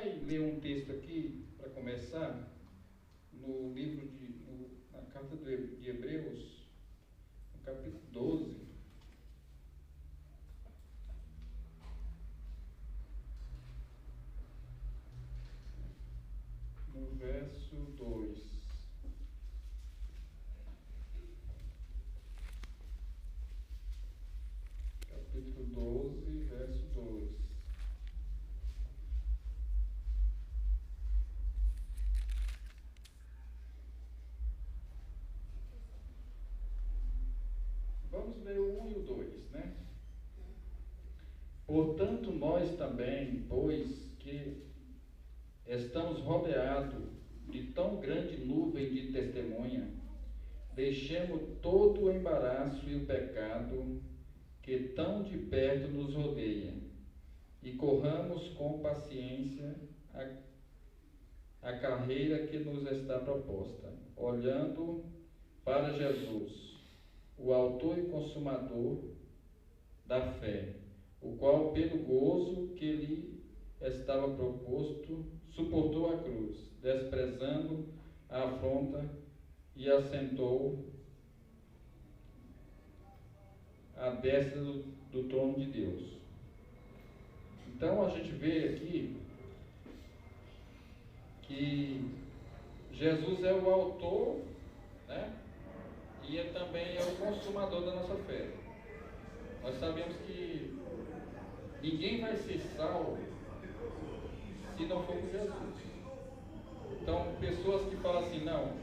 Ler um texto aqui para começar no livro na carta de Hebreus, no capítulo 12, no verso 2. Capítulo 12, verso 2. Vamos ler o 1 e o 2, né? Portanto, nós também, pois que estamos rodeados de tão grande nuvem de testemunha, deixemos todo o embaraço e o pecado que tão de perto nos rodeia, e corramos com paciência a carreira que nos está proposta, olhando para Jesus, o autor e consumador da fé, o qual, pelo gozo que lhe estava proposto, suportou a cruz, desprezando a afronta, e assentou à destra do trono de Deus. Então a gente vê aqui que Jesus é o autor, né? E ele também é o consumador da nossa fé. Nós sabemos que ninguém vai ser salvo se não for por Jesus. Então, pessoas que falam assim: não,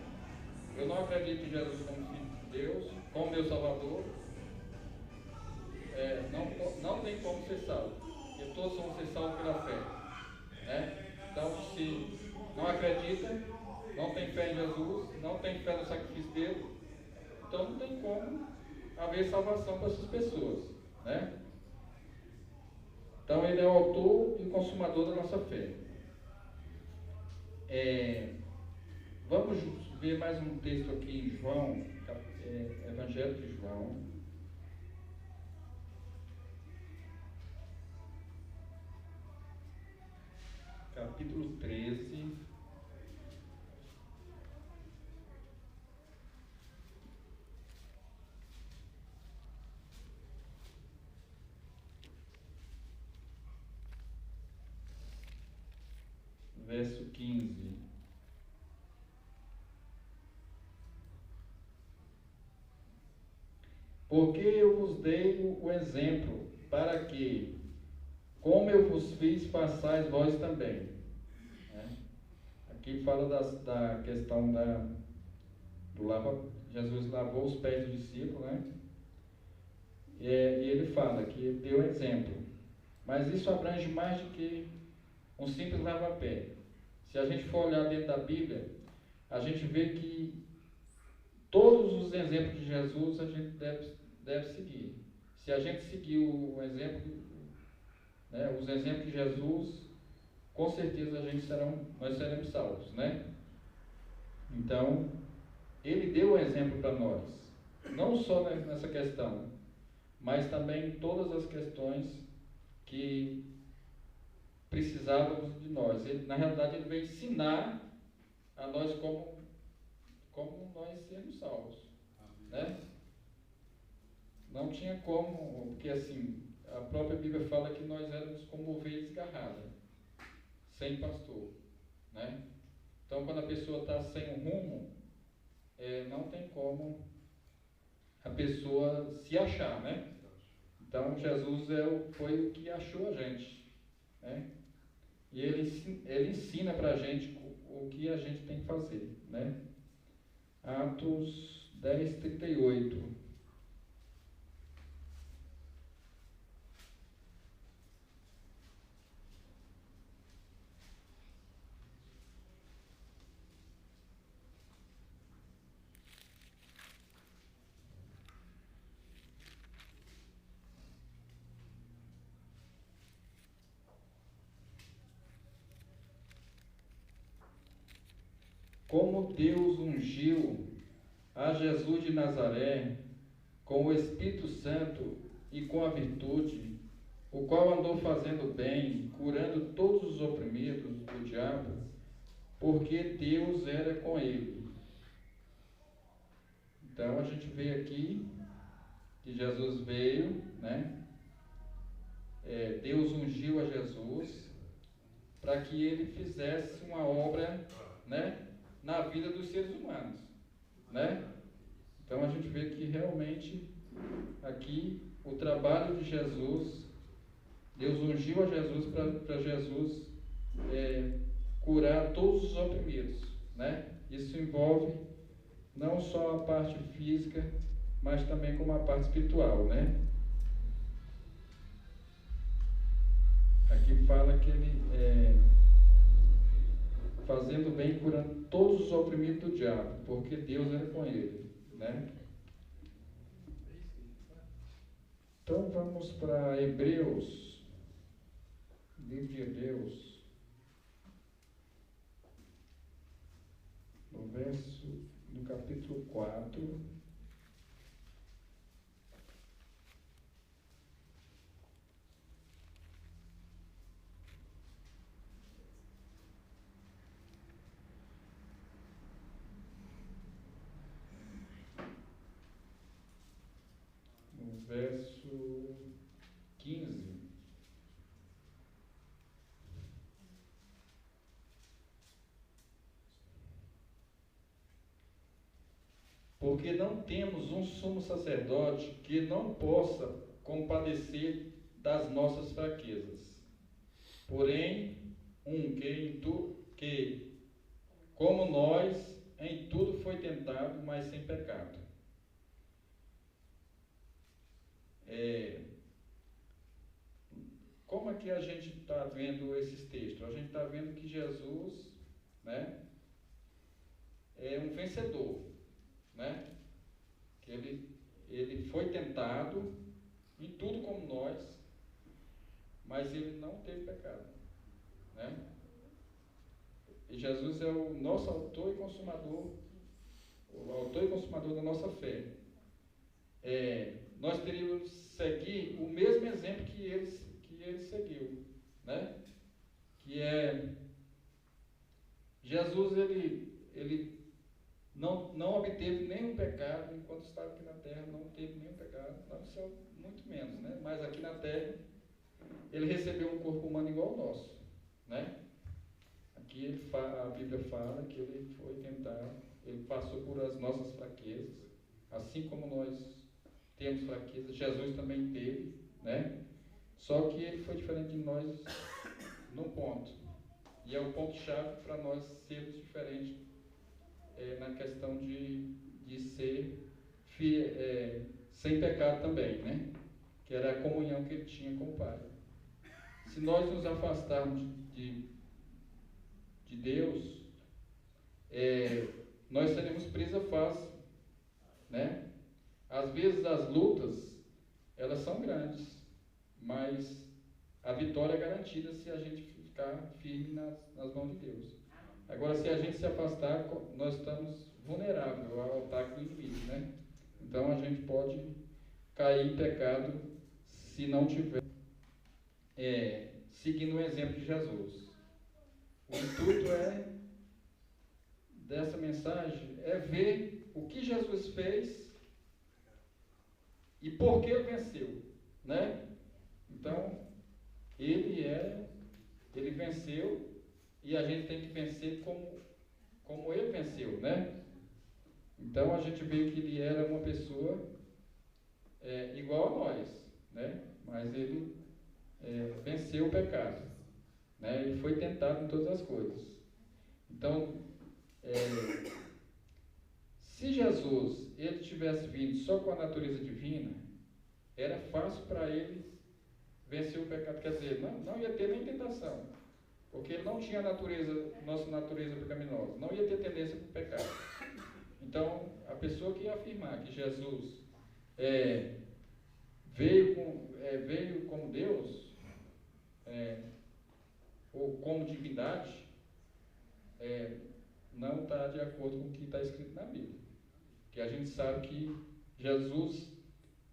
eu não acredito em Jesus como Filho de Deus, como meu Salvador, não tem como ser salvo, porque todos vão ser salvos pela fé, né? Então, se não acredita, não tem fé em Jesus, não tem fé no sacrifício dele, então não tem como haver salvação para essas pessoas, né? Então ele é o autor e consumador da nossa fé. Vamos ver mais um texto aqui em João, Evangelho de João, capítulo 13, verso 15. Porque eu vos dei o exemplo, para que, como eu vos fiz, façais vós também. Aqui fala da questão Jesus lavou os pés do discípulo, né? E ele fala que ele deu exemplo. Mas isso abrange mais do que um simples lava-pé. Se a gente for olhar dentro da Bíblia, a gente vê que todos os exemplos de Jesus a gente deve seguir. Se a gente seguir o exemplo, né, os exemplos de Jesus, com certeza nós seremos salvos, né? Então, ele deu o exemplo para nós, não só nessa questão, mas também em todas as questões que precisávamos de nós. Na realidade, ele veio ensinar a nós como nós sermos salvos, né? Não tinha como, porque assim, a própria Bíblia fala que nós éramos como ovelha desgarrada, sem pastor, né? Então, quando a pessoa está sem um rumo, não tem como a pessoa se achar, né? Então, Jesus foi o que achou a gente, né? E ele ensina para a gente o que a gente tem que fazer, né? Atos 10, 38. Como Deus ungiu a Jesus de Nazaré com o Espírito Santo e com a virtude, o qual andou fazendo bem, curando todos os oprimidos diabo, porque Deus era com ele. Então a gente vê aqui que Jesus veio, né? Deus ungiu a Jesus para que ele fizesse uma obra, né, na vida dos seres humanos, né? Então a gente vê que realmente aqui o trabalho de Jesus, Deus ungiu a Jesus para Jesus curar todos os oprimidos, né? Isso envolve não só a parte física, mas também como a parte espiritual, né? Aqui fala que ele fazendo bem, curando todos os oprimidos do diabo, porque Deus era com ele, né? Então vamos para Hebreus, livro de Hebreus, no capítulo 4, no verso 15. Porque não temos um sumo sacerdote que não possa compadecer das nossas fraquezas, porém que como nós, em tudo foi tentado, mas sem pecado. Como é que a gente está vendo esses textos? A gente está vendo que Jesus, né, é um vencedor, né? Que ele foi tentado em tudo como nós, mas ele não teve pecado, né? E Jesus é o nosso autor e consumador, da nossa fé. Nós teríamos que seguir o mesmo exemplo que ele seguiu, né? Que é Jesus, ele não obteve nenhum pecado enquanto estava aqui na terra, não teve nenhum pecado, lá no céu muito menos, né? Mas aqui na terra ele recebeu um corpo humano igual ao nosso, né? Aqui a Bíblia fala que ele foi tentado, ele passou por as nossas fraquezas, assim como nós temos fraquezas, Jesus também teve, né? Só que ele foi diferente de nós num ponto, e é o ponto-chave para nós sermos diferentes na questão de ser sem pecado também, né? Que era a comunhão que ele tinha com o Pai. Se nós nos afastarmos de Deus, nós seremos presa fácil, né? Às vezes as lutas, elas são grandes, mas a vitória é garantida se a gente ficar firme nas mãos de Deus. Agora, se a gente se afastar, nós estamos vulneráveis ao ataque do inimigo, né? Então a gente pode cair em pecado se não tiver seguindo o exemplo de Jesus. O intuito dessa mensagem é ver o que Jesus fez e por que ele venceu, né? Então, ele venceu, e a gente tem que vencer como ele venceu, né? Então a gente vê que ele era uma pessoa igual a nós, né? Mas ele venceu o pecado, né? Ele foi tentado em todas as coisas. Então, se Jesus ele tivesse vindo só com a natureza divina, era fácil para ele vencer o pecado. Quer dizer, não ia ter nem tentação, porque ele não tinha nossa natureza pecaminosa, não ia ter tendência para o pecado. Então, a pessoa que ia afirmar que Jesus veio como Deus, ou como divindade, não está de acordo com o que está escrito na Bíblia. Que a gente sabe que Jesus,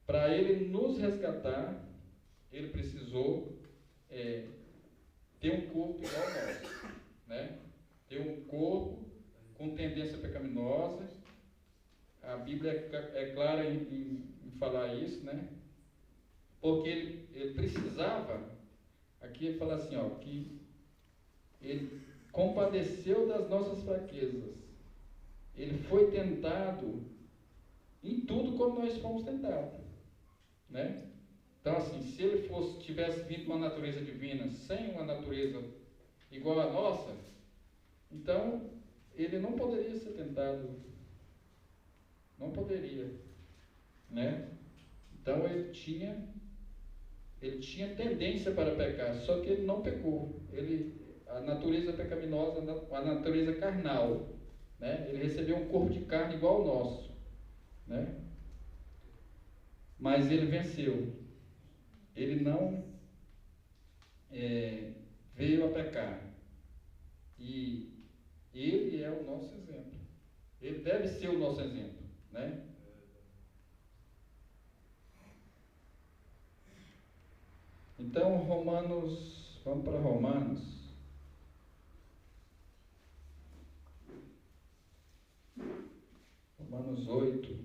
para ele nos resgatar, ele precisou ter um corpo igual ao nosso, né? corpo com tendência pecaminosa. A Bíblia é clara em falar isso, né? Porque ele precisava, aqui ele fala assim, ó, que ele compadeceu das nossas fraquezas. Ele foi tentado em tudo como nós fomos tentados, né? Então, assim, se ele tivesse vindo uma natureza divina sem uma natureza igual à nossa, então ele não poderia ser tentado, não poderia, né? Então ele tinha tendência para pecar, só que ele não pecou. A natureza pecaminosa, a natureza carnal, né? Ele recebeu um corpo de carne igual ao nosso, né? Mas ele venceu. Ele não veio a pecar. E ele é o nosso exemplo. Ele deve ser o nosso exemplo, né? Então, vamos para Romanos. Romanos 8.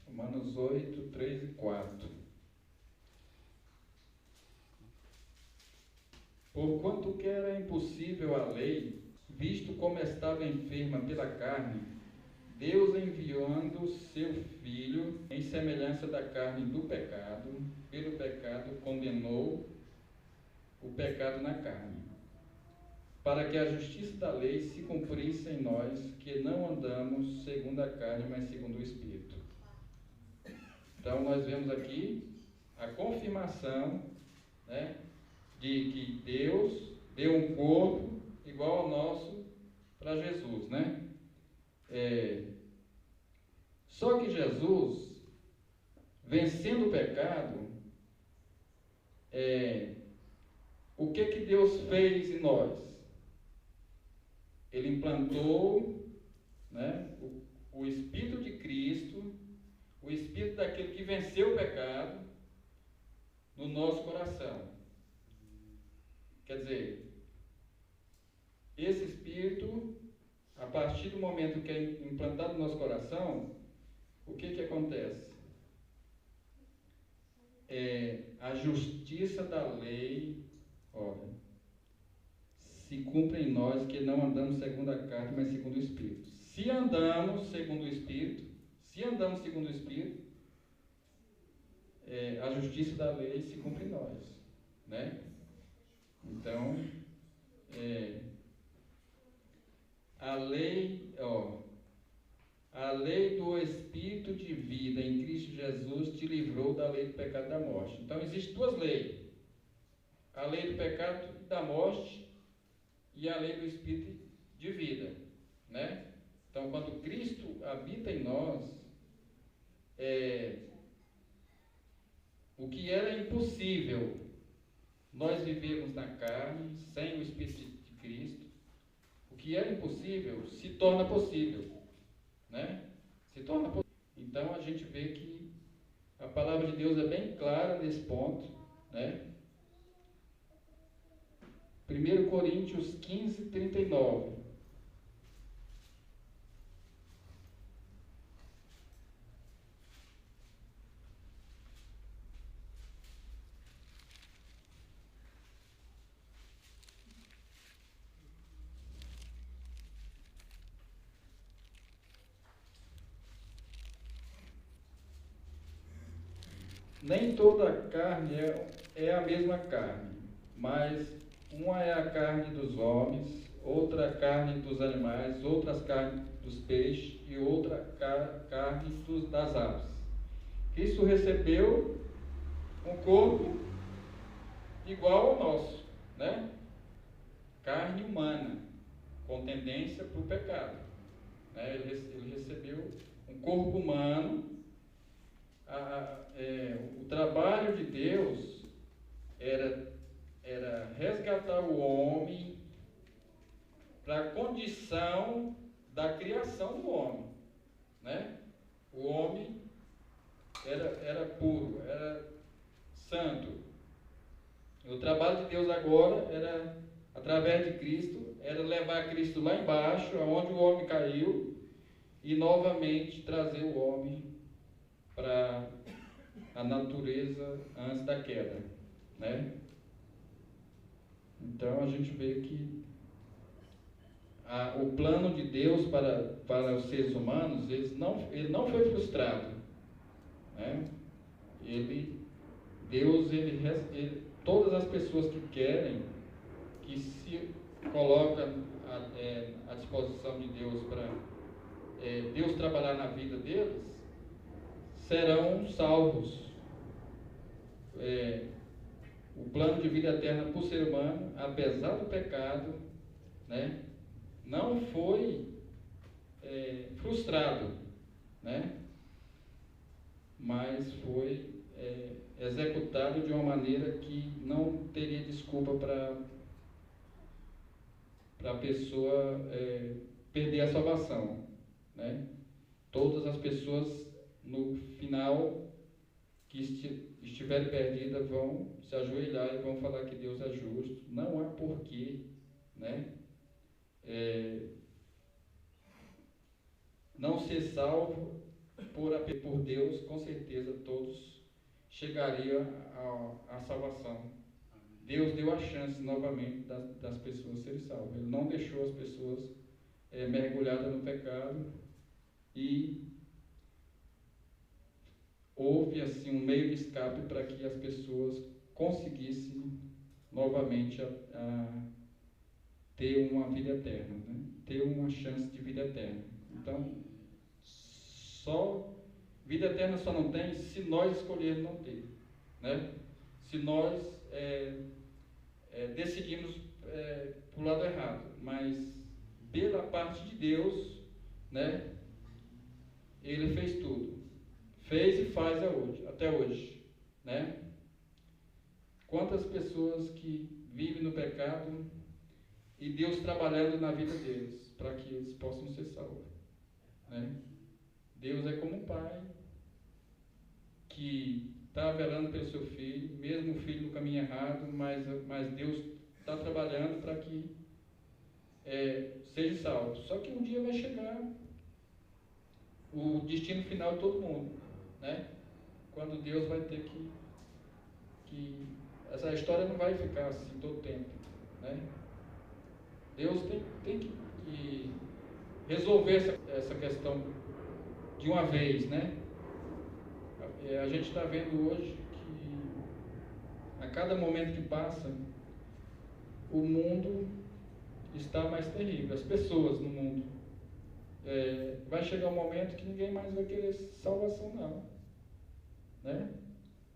Romanos 8, 3 e 4. Porquanto que era impossível a lei, visto como estava enferma pela carne, Deus enviando seu Filho em semelhança da carne do pecado, pelo pecado condenou o pecado na carne, para que a justiça da lei se cumprisse em nós, que não andamos segundo a carne, mas segundo o Espírito. Então nós vemos aqui a confirmação, né, de que Deus deu um corpo igual ao nosso para Jesus, né? Só que Jesus, vencendo o pecado, o que Deus fez em nós? Ele implantou, né, o Espírito de Cristo, o Espírito daquele que venceu o pecado, no nosso coração. Quer dizer, esse Espírito, a partir do momento que é implantado no nosso coração, o que acontece? A justiça da lei, olha, se cumpre em nós, que não andamos segundo a carne, mas segundo o Espírito. Se andamos segundo o Espírito, a justiça da lei se cumpre em nós, né? Então, a lei do Espírito de vida em Cristo Jesus te livrou da lei do pecado e da morte. Então, existem duas leis: a lei do pecado e da morte e a lei do Espírito de vida, né? Então, quando Cristo habita em nós, o que era impossível nós vivermos na carne, sem o Espírito de Cristo, o que era impossível se torna possível, né? Se torna possível. Então a gente vê que a palavra de Deus é bem clara nesse ponto, né? 1 Coríntios 15, 39. Nem toda a carne é a mesma carne, mas uma é a carne dos homens, outra a carne dos animais, outras carne dos peixes e outra carne das aves. Cristo recebeu um corpo igual ao nosso, né? Carne humana, com tendência para o pecado, né? Ele recebeu um corpo humano. O trabalho de Deus era resgatar o homem para a condição da criação do homem, né? O homem era puro, era santo. O trabalho de Deus agora era, através de Cristo, era levar Cristo lá embaixo, aonde o homem caiu, e novamente trazer o homem para a natureza antes da queda, né? Então a gente vê que o plano de Deus para os seres humanos, ele não foi frustrado, né? Todas as pessoas que querem, que se colocam à disposição de Deus para Deus trabalhar na vida deles, serão salvos. O plano de vida eterna para o ser humano, apesar do pecado, né, não foi frustrado, né, mas foi executado de uma maneira que não teria desculpa para a pessoa perder a salvação, né? Todas as pessoas no final que estiverem perdidas vão se ajoelhar e vão falar que Deus é justo. Não há porquê, né? Não ser salvo por Deus. Com certeza todos chegariam à salvação. Deus deu a chance novamente das pessoas serem salvas. Ele não deixou as pessoas mergulhadas no pecado, e houve assim um meio de escape para que as pessoas conseguissem novamente ter uma vida eterna, né? Ter uma chance de vida eterna. Então, vida eterna só não tem se nós escolhermos não ter, né? Se nós decidimos para o lado errado, mas pela parte de Deus, né? Ele fez tudo, fez e faz até hoje, né? Quantas pessoas que vivem no pecado e Deus trabalhando na vida deles para que eles possam ser salvos, né? Deus é como um pai que está velando pelo seu filho, mesmo o filho no caminho errado, mas Deus está trabalhando para que seja salvo. Só que um dia vai chegar o destino final de todo mundo, né? Quando Deus vai ter que essa história não vai ficar assim todo tempo, né? Deus tem que resolver essa questão de uma vez, né? A gente está vendo hoje que a cada momento que passa, o mundo está mais terrível, as pessoas no mundo. Vai chegar um momento que ninguém mais vai querer salvação, não, né?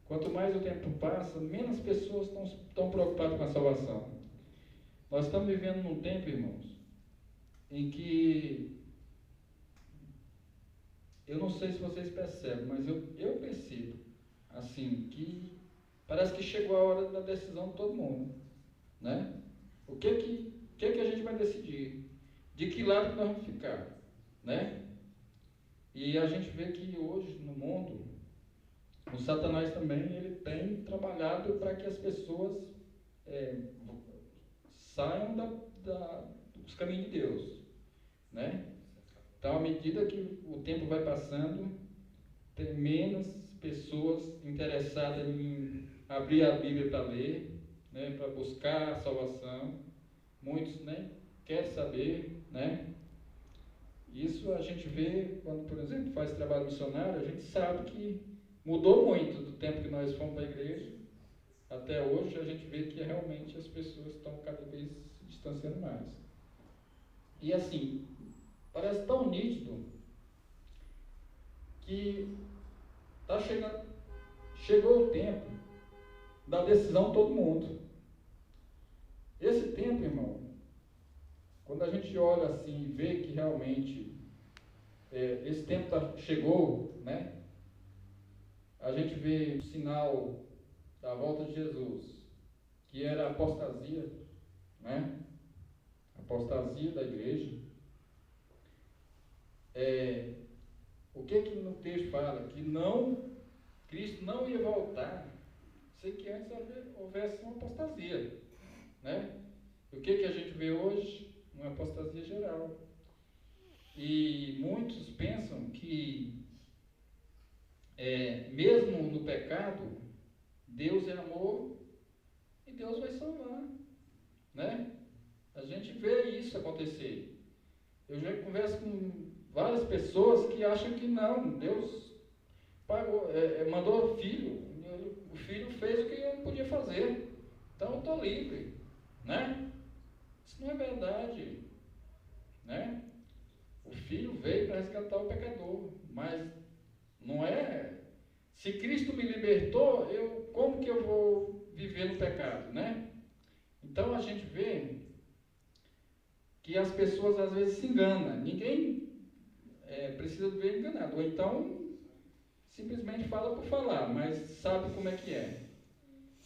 Quanto mais o tempo passa, menos pessoas estão preocupadas com a salvação. Nós estamos vivendo num tempo, irmãos, em que eu não sei se vocês percebem, mas eu percebo assim que parece que chegou a hora da decisão de todo mundo, né? O que a gente vai decidir? De que lado que nós vamos ficar, né? E a gente vê que hoje no mundo o Satanás também ele tem trabalhado para que as pessoas saiam dos caminhos de Deus, né? Então, à medida que o tempo vai passando, tem menos pessoas interessadas em abrir a Bíblia para ler, né? Para buscar a salvação. Muitos nem querem saber, né? Isso a gente vê quando, por exemplo, faz trabalho missionário, a gente sabe que mudou muito do tempo que nós fomos para a igreja até hoje. A gente vê que realmente as pessoas estão cada vez se distanciando mais. E assim, parece tão nítido que chegou o tempo da decisão de todo mundo. Esse tempo, irmão, quando a gente olha assim e vê que realmente esse tempo chegou, né? A gente vê o sinal da volta de Jesus, que era a apostasia, né? A apostasia da igreja. O que no texto fala? Que não, Cristo não ia voltar sem que antes houvesse uma apostasia, né? O que a gente vê hoje? Uma apostasia geral. E muitos pensam que, mesmo no pecado, Deus é amor e Deus vai salvar, né? A gente vê isso acontecer. Eu já converso com várias pessoas que acham que não, Deus pagou, mandou o filho fez o que eu não podia fazer, então eu estou livre, né? Isso não é verdade, né? O filho veio para resgatar o pecador, mas não é. Se Cristo me libertou, como que eu vou viver no pecado, né? Então a gente vê que as pessoas às vezes se enganam. Ninguém precisa viver enganado. Ou então simplesmente fala por falar, mas sabe como é que é.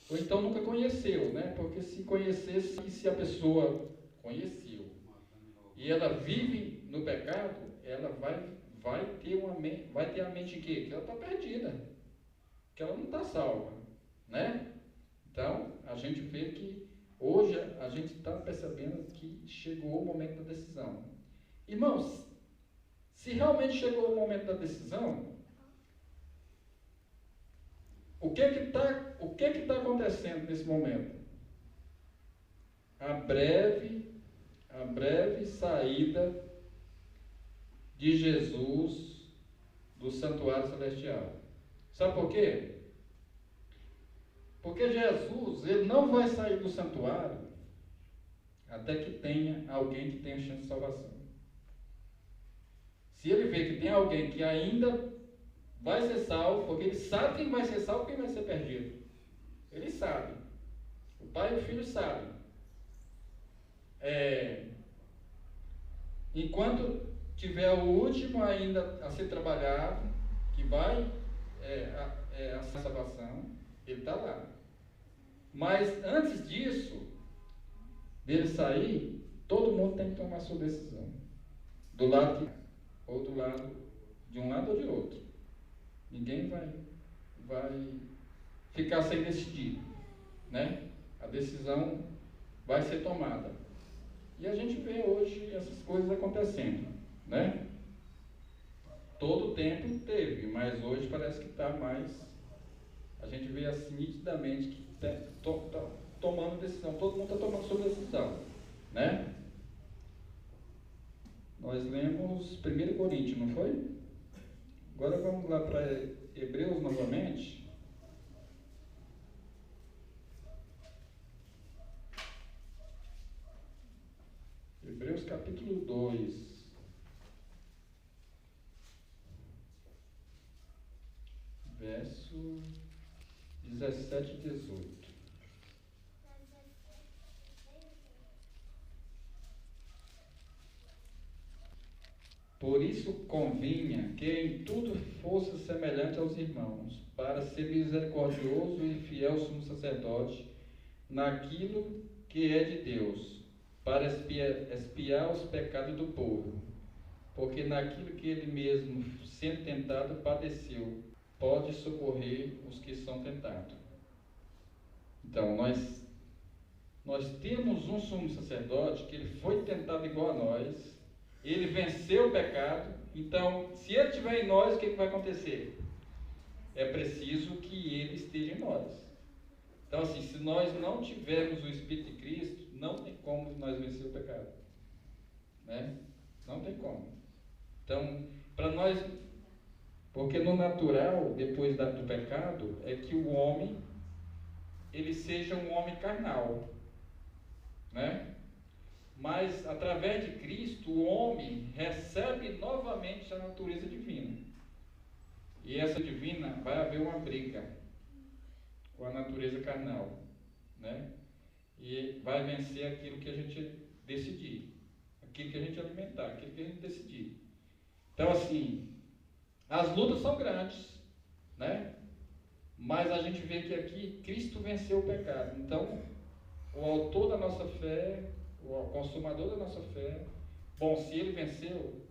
Ou então nunca conheceu, né? Porque se conhecesse, se a pessoa conheceu e ela vive no pecado, ela vai ter a mente quê? Que ela está perdida, que ela não está salva, né? Então a gente vê que hoje a gente está percebendo que chegou o momento da decisão. Irmãos, se realmente chegou o momento da decisão, o que está acontecendo nesse momento? A breve saída de Jesus do santuário celestial. Sabe por quê? Porque Jesus, ele não vai sair do santuário até que tenha alguém que tenha chance de salvação. Se ele vê que tem alguém que ainda vai ser salvo, porque ele sabe quem vai ser salvo e quem vai ser perdido. Ele sabe. O pai e o filho sabem. Enquanto tiver o último ainda a ser trabalhado, que vai a salvação, ele está lá. Mas antes disso, dele sair, todo mundo tem que tomar sua decisão. Do lado ou do lado, de um lado ou de outro. Ninguém vai ficar sem decidir, né? A decisão vai ser tomada. E a gente vê hoje essas coisas acontecendo, né? Todo o tempo teve, mas hoje parece que está mais. A gente vê assim nitidamente que está tomando decisão, todo mundo está tomando sua decisão, né? Nós lemos 1 Coríntios, não foi? Agora vamos lá para Hebreus novamente. Hebreus capítulo 2. Verso 17 e 18. Por isso convinha que em tudo fosse semelhante aos irmãos, para ser misericordioso e fiel sumo sacerdote naquilo que é de Deus, para expiar os pecados do povo, porque naquilo que ele mesmo, sendo tentado, padeceu, pode socorrer os que são tentados. Então, nós temos um sumo sacerdote que ele foi tentado igual a nós, ele venceu o pecado. Então, se ele estiver em nós, o que vai acontecer? É preciso que ele esteja em nós. Então, assim, se nós não tivermos o Espírito de Cristo, não tem como nós vencer o pecado, né? Não tem como. Então, para nós, porque no natural, depois do pecado, é que o homem, ele seja um homem carnal, né? Mas, através de Cristo, o homem recebe novamente a natureza divina. E essa divina, vai haver uma briga com a natureza carnal, né? E vai vencer aquilo que a gente decidir, aquilo que a gente alimentar, aquilo que a gente decidir. Então, assim, as lutas são grandes, né? Mas a gente vê que aqui Cristo venceu o pecado. Então, o autor da nossa fé, o consumador da nossa fé, bom, se ele venceu,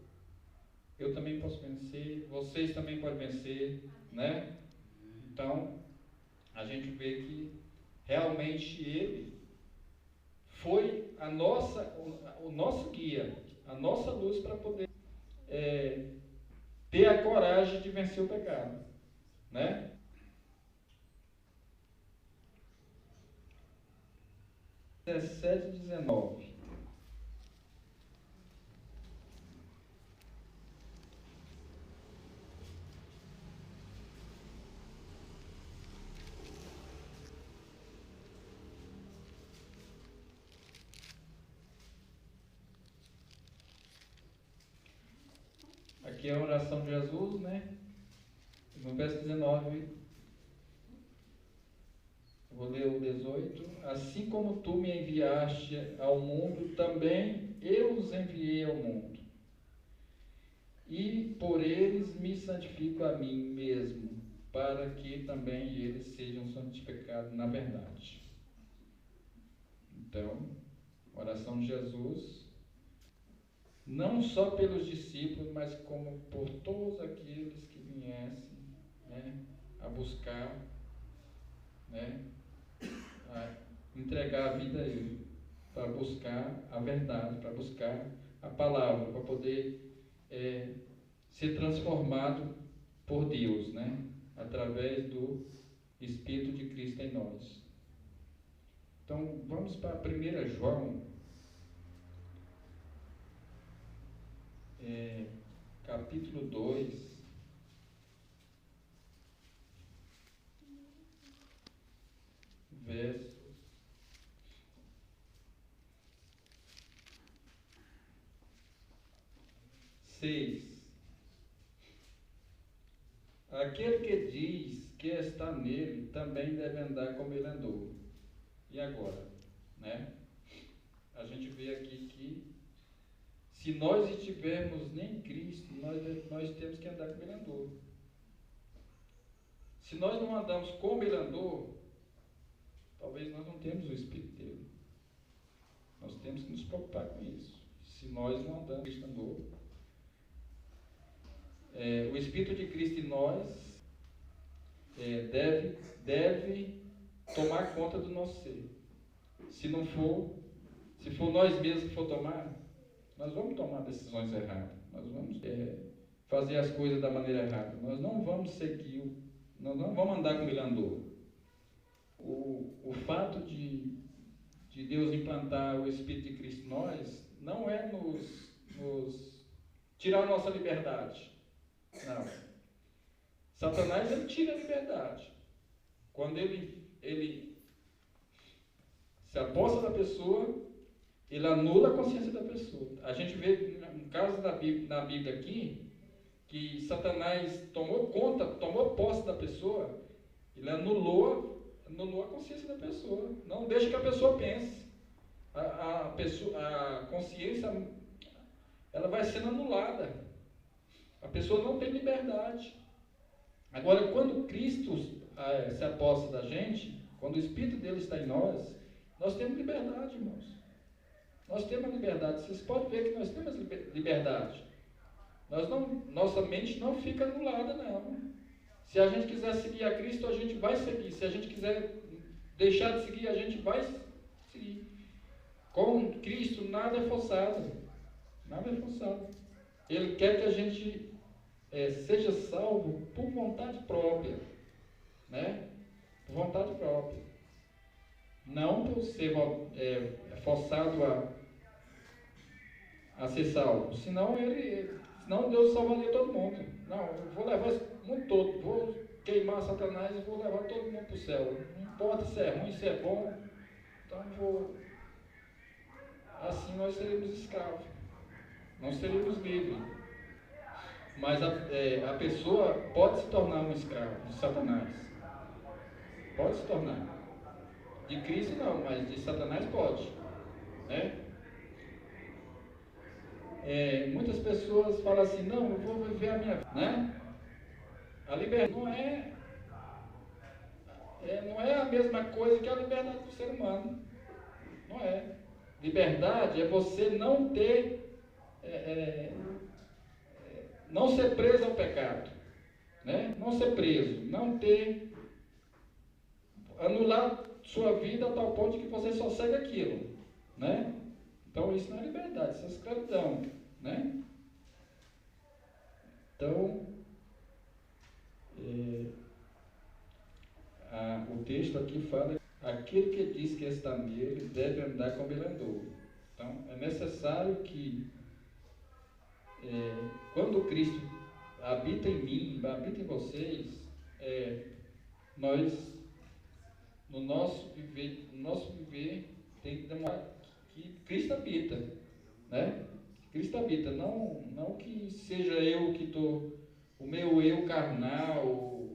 eu também posso vencer, vocês também podem vencer, né? Então, a gente vê que realmente Ele foi o nosso guia, a nossa luz para poder ter a coragem de vencer o pecado, né? (17 e 19). Aqui é a oração de Jesus, né? No verso 19, eu vou ler o 18. Assim como tu me enviaste ao mundo, também eu os enviei ao mundo. E por eles me santifico a mim mesmo, para que também eles sejam santificados na verdade. Então, oração de Jesus, não só pelos discípulos, mas como por todos aqueles que viessem, né, a buscar, né, a entregar a vida a Ele, para buscar a verdade, para buscar a palavra, para poder ser transformado por Deus, né, através do Espírito de Cristo em nós. Então, vamos para 1 João, capítulo 2, verso 6. Aquele que diz que está nele, também deve andar como ele andou. E agora? Né? A gente vê aqui que se nós estivermos em Cristo, nós temos que andar como ele andou. Se nós não andamos como ele andou, talvez nós não temos o Espírito dele. Nós temos que nos preocupar com isso. Se nós não andamos como Cristo andou, o Espírito de Cristo em nós deve tomar conta do nosso ser. Se for nós mesmos que for tomar, nós vamos tomar decisões erradas. Nós vamos fazer as coisas da maneira errada. Nós não vamos seguir, nós não vamos andar como ele andou. O fato de Deus implantar o Espírito de Cristo em nós não é nos tirar a nossa liberdade. Não. Satanás, ele tira a liberdade. Quando ele se aposta da pessoa, ele anula a consciência da pessoa. A gente vê, no caso na Bíblia aqui, que Satanás tomou posse da pessoa, ele anulou a consciência da pessoa. Não deixa que a pessoa pense. A consciência, ela vai sendo anulada. A pessoa não tem liberdade. Agora, quando Cristo se aposta da gente, quando o Espírito dele está em nós temos liberdade, irmãos. Nós temos a liberdade. Vocês podem ver que nós temos liberdade. Nossa mente não fica anulada, não. Se a gente quiser seguir a Cristo, a gente vai seguir. Se a gente quiser deixar de seguir, a gente vai seguir. Com Cristo, nada é forçado. Nada é forçado. Ele quer que a gente seja salvo por vontade própria, né? Por vontade própria, não por ser forçado a ser salvo. Senão Deus salvaria todo mundo. Não, eu vou levar esse mundo todo, vou queimar Satanás e vou levar todo mundo para o céu. Não importa se é ruim, se é bom. Então assim nós seríamos escravos, não seríamos livres. Mas a pessoa pode se tornar um escravo de Satanás. Pode se tornar. De Cristo não, mas de Satanás pode. Né? Muitas pessoas falam assim, não, eu vou viver a minha vida. Né? A liberdade não é a mesma coisa que a liberdade do ser humano. Não é. Liberdade é você não não ser preso ao pecado, né? Não ser preso, não ter, anular sua vida a tal ponto que você só segue aquilo, né? Então isso não é liberdade, isso é escravidão, né? Então, o texto aqui fala: aquele que diz que está nele deve andar como ele andou. Então, é necessário que, quando Cristo habita em mim, habita em vocês, nós, no nosso viver, tem que demonstrar que Cristo habita, né? Cristo habita, não que seja eu que estou, o meu eu carnal,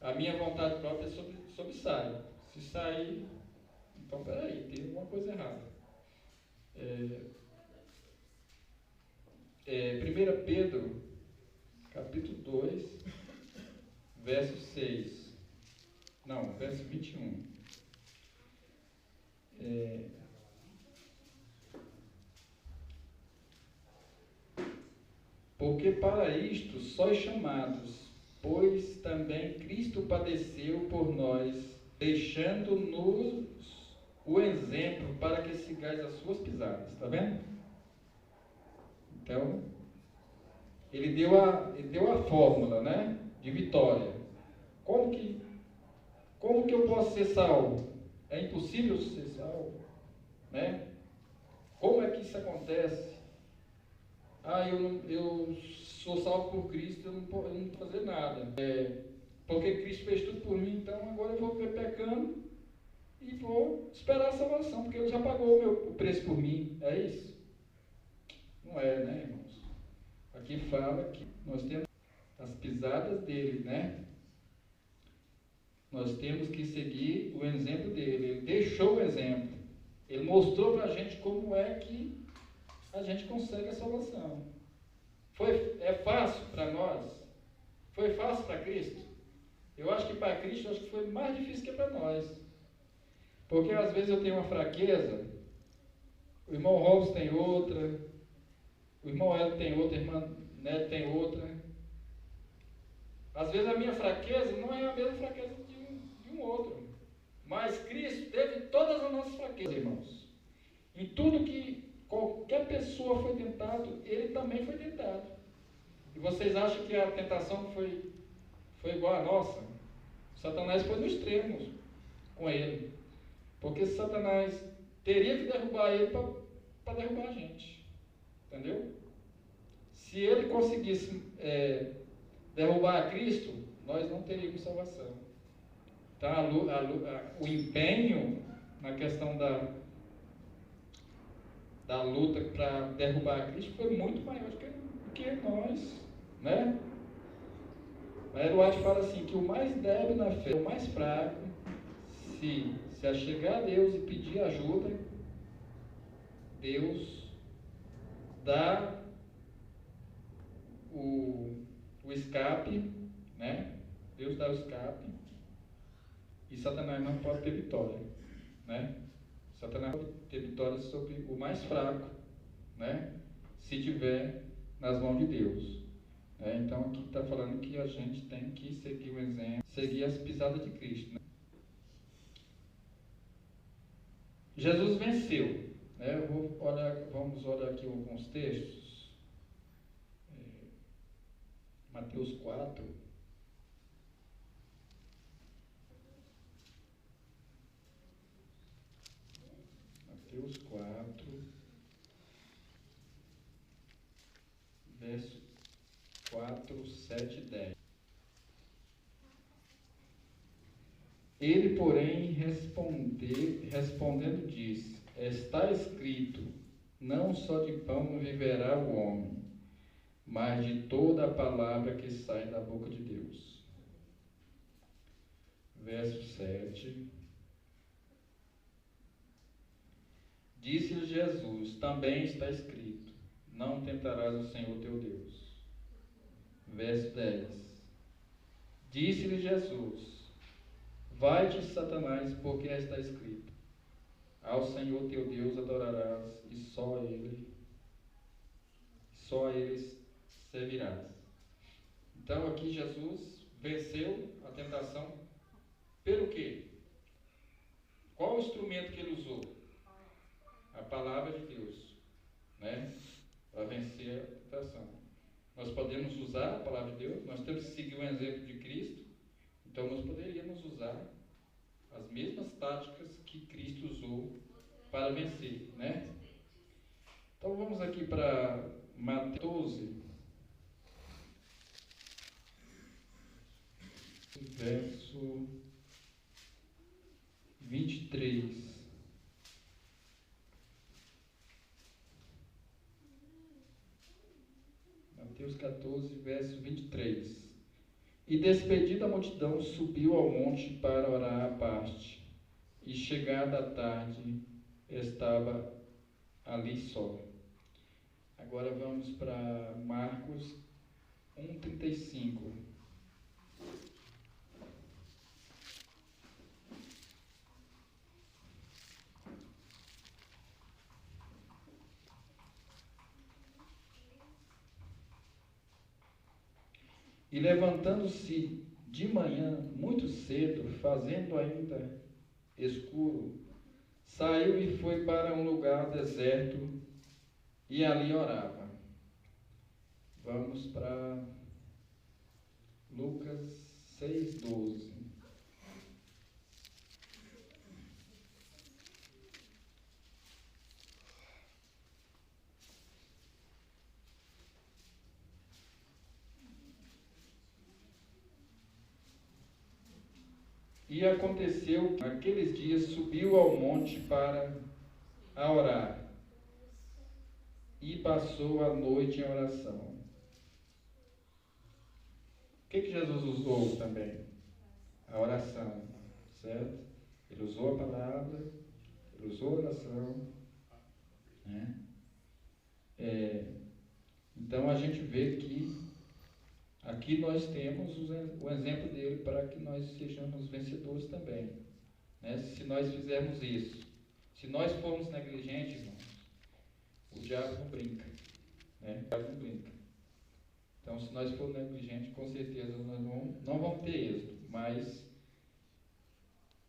a minha vontade própria sobressai. Se sair, então peraí, tem alguma coisa errada. 1 Pedro, capítulo 2, verso 6. Não, verso 21. Porque para isto sois chamados, pois também Cristo padeceu por nós, deixando-nos o exemplo para que sigais as suas pisadas. Está vendo? Então, ele deu a fórmula, né, de vitória. Como que eu posso ser salvo? É impossível ser salvo, né? Como é que isso acontece? Eu sou salvo por Cristo, eu não vou fazer nada. Porque Cristo fez tudo por mim, então agora eu vou viver pecando e vou esperar a salvação, porque Ele já pagou o preço por mim. É isso? Não é, né, irmãos? Aqui fala que nós temos as pisadas dele, né? Nós temos que seguir o exemplo dele. Ele deixou o exemplo. Ele mostrou para a gente como é que a gente consegue a salvação. É fácil para nós? Foi fácil para Cristo? Eu acho que para Cristo foi mais difícil que para nós. Porque às vezes eu tenho uma fraqueza, o irmão Robson tem outra, o irmão Hélio tem outra, a irmã Neto tem outra. Às vezes a minha fraqueza não é a mesma fraqueza de um outro. Mas Cristo teve todas as nossas fraquezas, irmãos. Em tudo que qualquer pessoa foi tentado, ele também foi tentado. E vocês acham que a tentação foi igual à nossa? Satanás foi no extremo com ele. Porque Satanás teria que derrubar ele para derrubar a gente. Entendeu? Se ele conseguisse derrubar a Cristo, nós não teríamos salvação. Então, o empenho na questão da luta para derrubar a Cristo foi muito maior do que nós, né? Mas Eduardo fala assim, que o mais débil na fé, o mais fraco, se achegar a Deus e pedir ajuda, Deus dá o escape, né? Deus dá o escape e Satanás não pode ter vitória, né? Satanás pode ter vitória sobre o mais fraco, né? Se tiver nas mãos de Deus. Então aqui está falando que a gente tem que seguir o exemplo, seguir as pisadas de Cristo, né? Jesus venceu, né? Vamos olhar aqui alguns textos. Mateus 4. Mateus 4, verso 4, 7 e 10. Ele, porém, respondendo disse: está escrito, não só de pão viverá o homem, mas de toda a palavra que sai da boca de Deus. Verso 7. Disse-lhe Jesus: também está escrito, não tentarás o Senhor teu Deus. Verso 10. Disse-lhe Jesus: vai-te, Satanás, porque está escrito, ao Senhor teu Deus adorarás, e só a Ele servirás. Então aqui Jesus venceu a tentação pelo quê? Qual o instrumento que ele usou? A palavra de Deus, né? Para vencer a tentação. Nós podemos usar a palavra de Deus, nós temos que seguir o exemplo de Cristo, então nós poderíamos usar as mesmas táticas que Cristo usou para vencer, né? Então vamos aqui para Mateus 12, verso 23. Mateus 14, verso 23. E despedida a multidão, subiu ao monte para orar à parte. E chegada a tarde, estava ali só. Agora vamos para Marcos 1,35. E levantando-se de manhã, muito cedo, fazendo ainda escuro, saiu e foi para um lugar deserto e ali orava. Vamos para Lucas 6,12. E aconteceu que naqueles dias subiu ao monte para orar e passou a noite em oração. O que Jesus usou também? A oração, certo? Ele usou a palavra, ele usou a oração, né? Então a gente vê que aqui nós temos o exemplo dele para que nós sejamos vencedores também, né? Se nós fizermos isso, se nós formos negligentes, irmãos, o diabo não brinca, né? O diabo não brinca. Então, se nós formos negligentes, com certeza nós não vamos ter êxito. Mas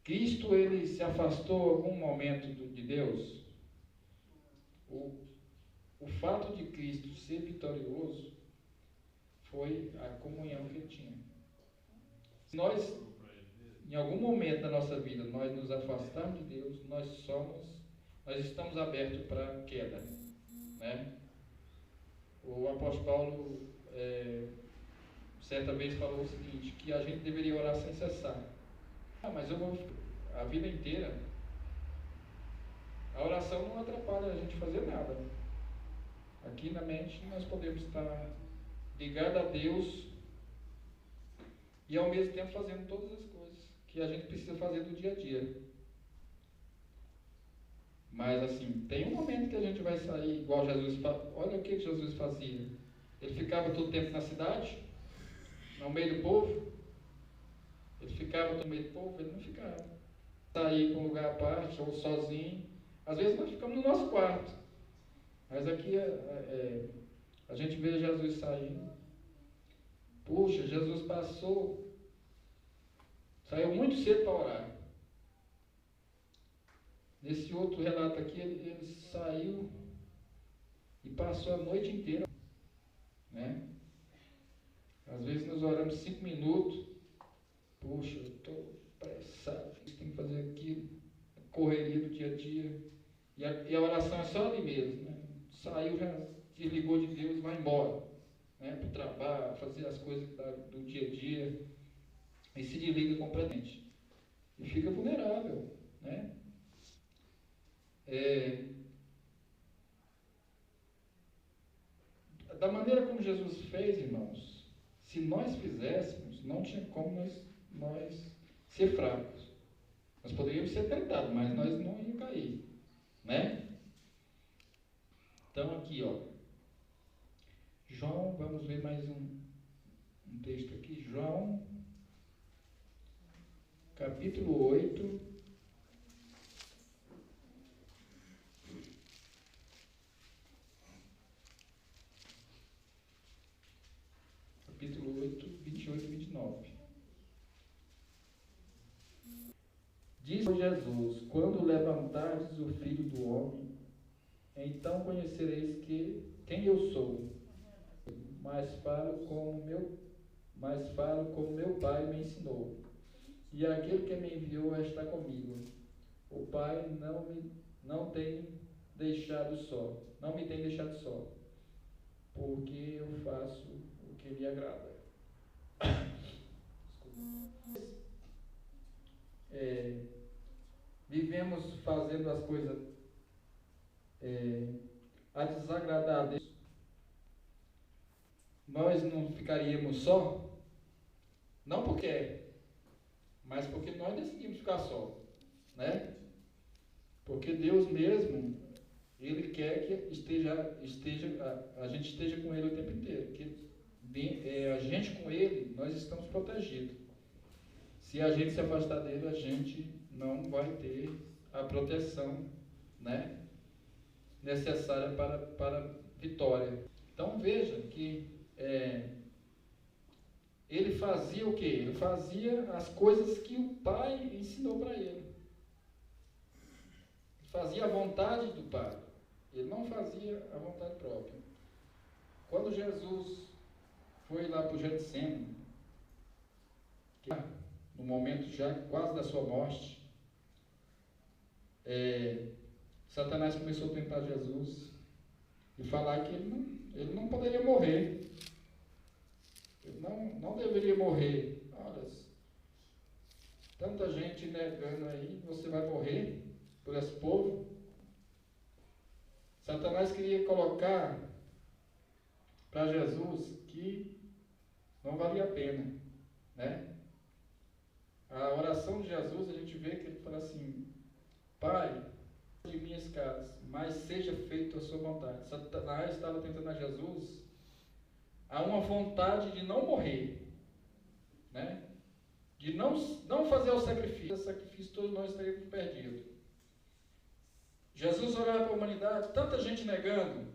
Cristo, ele se afastou em algum momento de Deus. O fato de Cristo ser vitorioso foi a comunhão que ele tinha. Se nós, em algum momento da nossa vida, nós nos afastarmos de Deus, nós estamos abertos para a queda, né? O apóstolo Paulo, certa vez falou o seguinte, que a gente deveria orar sem cessar. Mas eu vou a vida inteira. A oração não atrapalha a gente fazer nada. Aqui na mente nós podemos estar ligados a Deus e ao mesmo tempo fazendo todas as coisas que a gente precisa fazer do dia a dia. Mas assim, tem um momento que a gente vai sair igual Jesus. Olha o que Jesus fazia. Ele ficava todo o tempo na cidade, no meio do povo. Ele ficava no meio do povo? Ele não ficava. Sair para um lugar à parte ou sozinho. Às vezes nós ficamos no nosso quarto. Mas aqui a gente vê Jesus saindo. Puxa, Jesus saiu muito cedo para orar. Nesse outro relato aqui, ele saiu e passou a noite inteira, né? Às vezes nós oramos 5 minutos. Puxa, eu estou apressado, tem que fazer aquilo, correria do dia a dia. E a oração é só ali mesmo, né? Saiu, já desligou de Deus, vai embora, né? Para o trabalho, fazer as coisas do dia a dia, e se desliga completamente. E fica vulnerável, né? Da maneira como Jesus fez, irmãos, se nós fizéssemos, não tinha como nós ser fracos. Nós poderíamos ser tentados, mas nós não íamos cair, né? Então aqui, ó, João, vamos ver mais um texto aqui, João, capítulo 8, capítulo 8, 28 e 29. Disse Jesus: quando levantardes o Filho do Homem, então conhecereis quem eu sou, mas falo como meu Pai me ensinou. E aquele que me enviou está comigo. O Pai não me tem deixado só, porque eu faço o que lhe agrada. Vivemos fazendo as coisas a desagradar a Deus. Nós não ficaríamos só? Não porque mas porque nós decidimos ficar só, né? Porque Deus mesmo, Ele quer que a gente esteja com Ele o tempo inteiro. Que a gente com Ele, nós estamos protegidos. Se a gente se afastar dele, a gente não vai ter a proteção, né, necessária para a vitória. Então veja que ele fazia o quê? Ele fazia as coisas que o Pai ensinou para ele. Ele fazia a vontade do Pai. Ele não fazia a vontade própria. Quando Jesus foi lá para o Getsemane, no momento já quase da sua morte, Satanás começou a tentar Jesus e falar que ele não poderia morrer. Ele não deveria morrer. Olha, tanta gente negando aí, você vai morrer por esse povo. Satanás queria colocar para Jesus que não valia a pena, né? A oração de Jesus, a gente vê que ele fala assim: Pai, de minhas casas, mas seja feita a sua vontade. Satanás estava tentando a Jesus a uma vontade de não morrer, né? De não fazer o sacrifício, todos nós estaríamos perdidos. Jesus orava para a humanidade, tanta gente negando,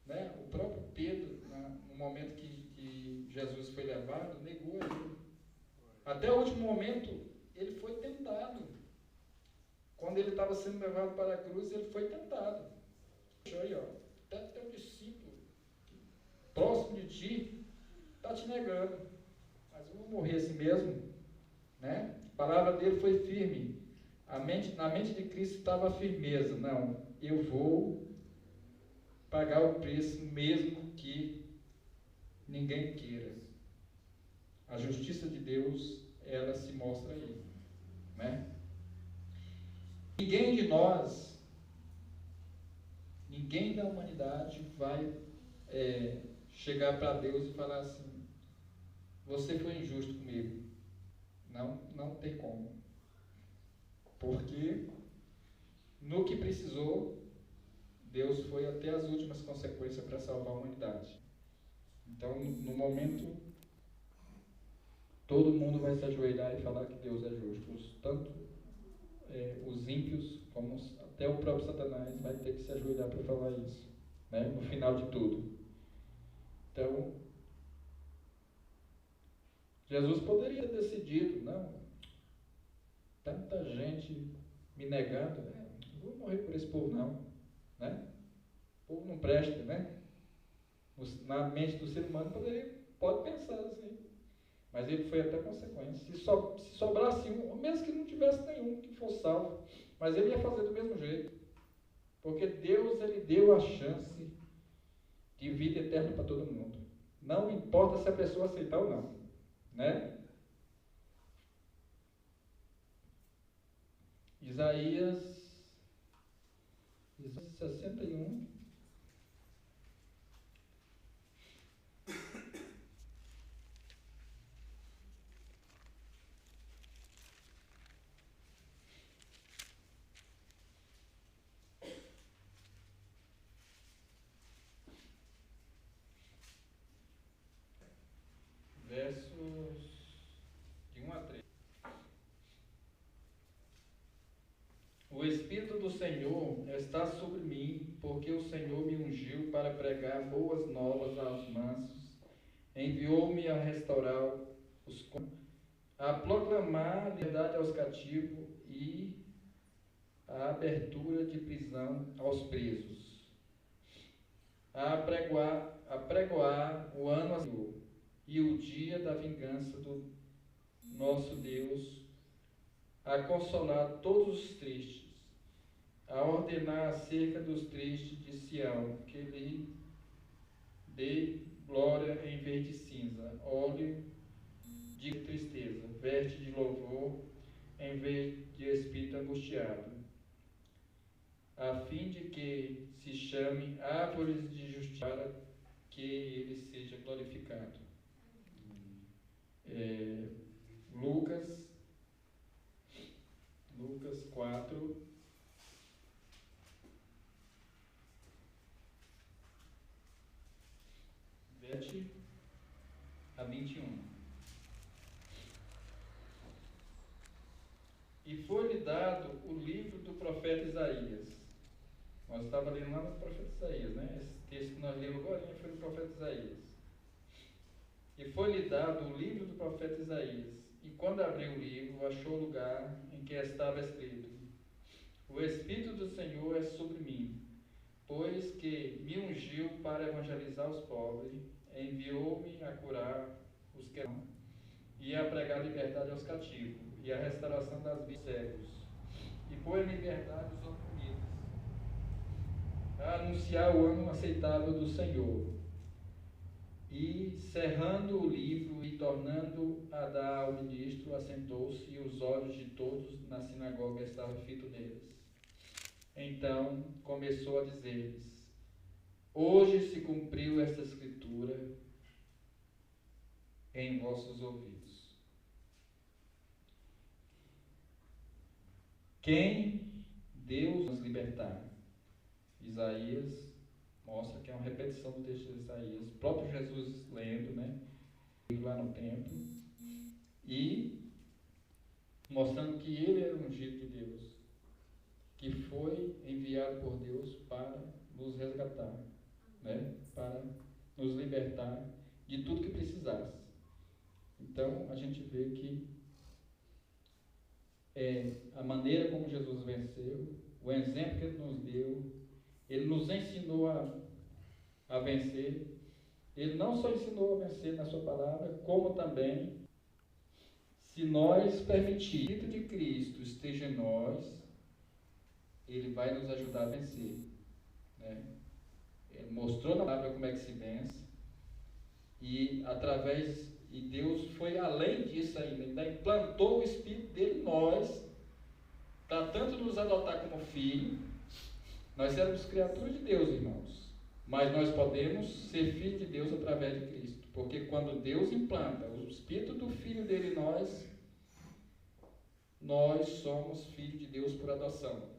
né? O próprio Pedro, no momento que Jesus foi levado, negou ele. Até o último momento, ele foi tentado. Quando ele estava sendo levado para a cruz, ele foi tentado. Aí, ó, até teu discípulo próximo de ti está te negando. Mas eu vou morrer assim mesmo, né? A palavra dele foi firme. Na mente de Cristo estava a firmeza. Não, eu vou pagar o preço mesmo que ninguém queira. A justiça de Deus, ela se mostra aí, né? Ninguém de nós, ninguém da humanidade vai chegar para Deus e falar assim: você foi injusto comigo. Não tem como. Porque no que precisou, Deus foi até as últimas consequências para salvar a humanidade. Então, no momento, todo mundo vai se ajoelhar e falar que Deus é justo. Tanto os ímpios, como até o próprio Satanás vai ter que se ajoelhar para falar isso, né? No final de tudo. Então, Jesus poderia ter decidido: não, tanta gente me negando, não vou morrer por esse povo não, né? O povo não presta, né? Na mente do ser humano pode pensar assim, mas ele foi até consequência. Se sobrasse um, mesmo que não tivesse nenhum que fosse salvo, mas ele ia fazer do mesmo jeito, porque Deus, ele deu a chance de vida eterna para todo mundo. Não importa se a pessoa aceitar ou não, né? Isaías 61. Versos de 1 a 3. O Espírito do Senhor está sobre mim, porque o Senhor me ungiu para pregar boas novas aos mansos, enviou-me a restaurar a proclamar a liberdade aos cativos e a abertura de prisão aos presos, a pregoar o ano ao Senhor e o dia da vingança do nosso Deus, a consolar todos os tristes, a ordenar acerca dos tristes de Sião, que lhe dê glória em vez de cinza, óleo de tristeza, veste de louvor em vez de espírito angustiado, a fim de que se chame árvores de justiça, para que ele seja glorificado. Lucas 4, a 21. E foi-lhe dado o livro do profeta Isaías. Nós estávamos lendo lá no profeta Isaías, né? Esse texto que nós lemos agora foi do profeta Isaías. E foi-lhe dado o livro do profeta Isaías. E quando abriu o livro, achou o lugar em que estava escrito: O Espírito do Senhor é sobre mim, pois que me ungiu para evangelizar os pobres, enviou-me a curar os que não, e a pregar liberdade aos cativos, e a restauração das vidas cegos, e pôr em liberdade os oprimidos, a anunciar o ano aceitável do Senhor. E, cerrando o livro e tornando a dar ao ministro, assentou-se, e os olhos de todos na sinagoga estavam fitos neles. Então começou a dizer-lhes: Hoje se cumpriu esta escritura em vossos ouvidos. Quem Deus nos libertar? Isaías mostra que é uma repetição do texto de Isaías, o próprio Jesus lendo, né, lá no templo, e mostrando que ele era o ungido de Deus, que foi enviado por Deus para nos resgatar, né, para nos libertar de tudo que precisasse. Então a gente vê que a maneira como Jesus venceu, o exemplo que ele nos deu, ele nos ensinou a vencer. Ele não só ensinou a vencer na sua palavra, como também, se nós permitirmos que o Espírito de Cristo esteja em nós, ele vai nos ajudar a vencer, né? Ele mostrou na palavra como é que se vence, e Deus foi além disso ainda implantou o Espírito dele em nós, para tanto nos adotar como filho. Nós éramos criaturas de Deus, irmãos, mas nós podemos ser filhos de Deus através de Cristo, porque quando Deus implanta o Espírito do Filho dele em nós somos filhos de Deus por adoção.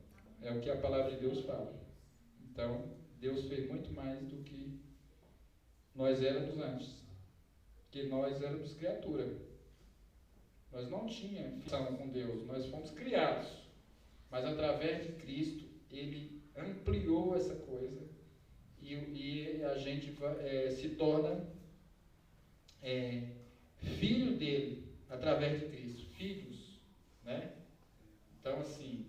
É o que a palavra de Deus fala. Então, Deus fez muito mais do que nós éramos antes, que nós éramos criatura. Nós não tínhamos função com Deus, nós fomos criados, mas através de Cristo, ele ampliou essa coisa e a gente se torna filho dele através de Cristo, filhos, né? Então, assim,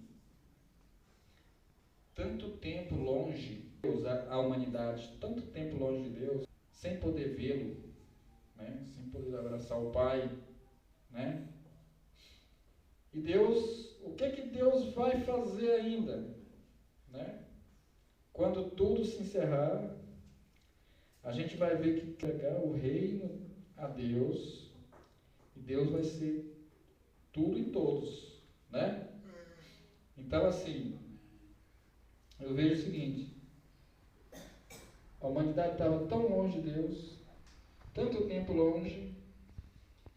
tanto tempo longe de Deus, a humanidade, tanto tempo longe de Deus, sem poder vê-lo, né? Sem poder abraçar o Pai, né? E Deus, o que Deus vai fazer ainda, né? Quando tudo se encerrar, a gente vai ver que entregar o reino a Deus, e Deus vai ser tudo em todos, né? Então, assim, eu vejo o seguinte: a humanidade estava tão longe de Deus, tanto tempo longe.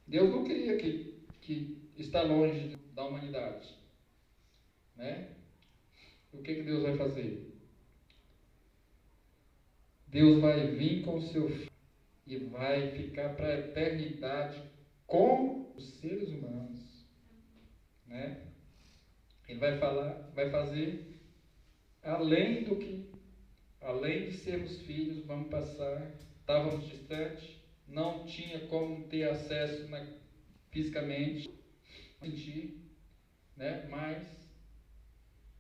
Deus não queria que está longe da humanidade, né? O que Deus vai fazer? Deus vai vir com o seu filho e vai ficar para a eternidade com os seres humanos, né? Ele vai fazer além de sermos filhos, estávamos distantes, não tinha como ter acesso fisicamente, né? Mas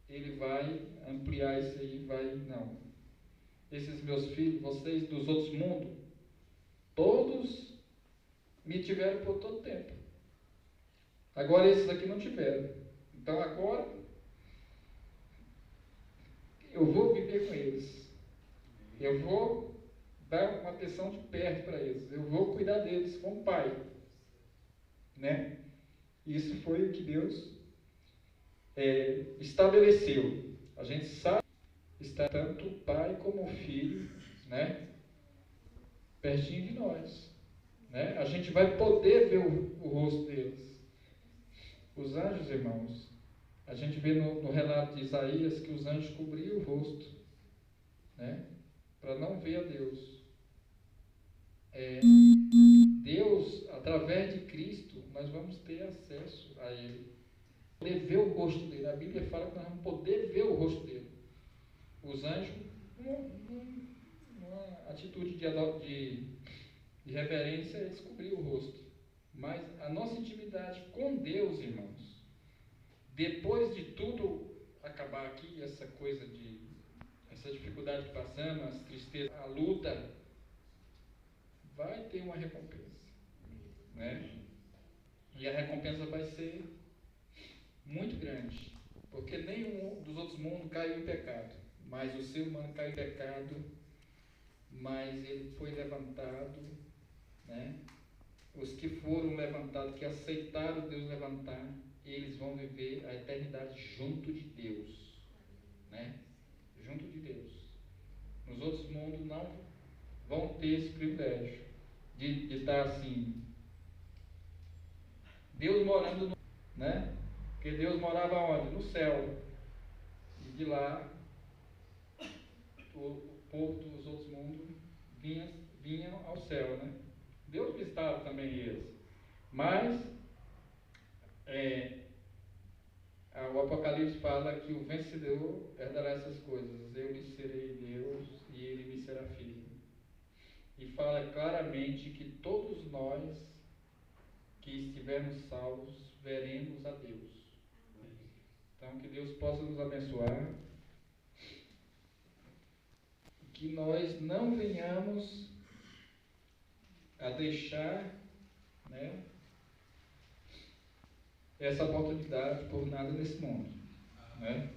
ele vai ampliar isso aí, não. Esses meus filhos, vocês dos outros mundos, todos me tiveram por todo tempo. Agora esses aqui não tiveram. Então agora eu vou viver com eles. Eu vou dar uma atenção de perto para eles. Eu vou cuidar deles como pai. Né? Isso foi o que Deus estabeleceu. A gente sabe que está tanto o pai como o filho, né? Pertinho de nós. Né? A gente vai poder ver o rosto deles. Os anjos, irmãos, a gente vê no relato de Isaías que os anjos cobriam o rosto, né? Para não ver a Deus. Deus, através de Cristo, nós vamos ter acesso a Ele. Poder ver o rosto dele. A Bíblia fala que nós vamos poder ver o rosto dele. Os anjos, uma atitude de reverência, eles cobriam o rosto. Mas a nossa intimidade com Deus, irmãos, depois de tudo acabar aqui, essa dificuldade que passamos, as tristezas, a luta, vai ter uma recompensa, né? E a recompensa vai ser muito grande, porque nenhum dos outros mundos caiu em pecado, mas o ser humano caiu em pecado, mas ele foi levantado, né? Os que foram levantados, que aceitaram Deus levantar, eles vão viver a eternidade junto de Deus, né? Junto de Deus. Nos outros mundos não vão ter esse privilégio de estar assim. Deus morando né? Porque Deus morava onde? No céu. E de lá, o povo dos outros mundos vinha ao céu, né? Deus visitava também eles. Mas o Apocalipse fala que o vencedor herdará essas coisas. Eu lhe serei Deus e ele me será filho. E fala claramente que todos nós que estivermos salvos veremos a Deus. Então que Deus possa nos abençoar, que nós não venhamos a deixar, né, essa oportunidade por nada nesse mundo, né?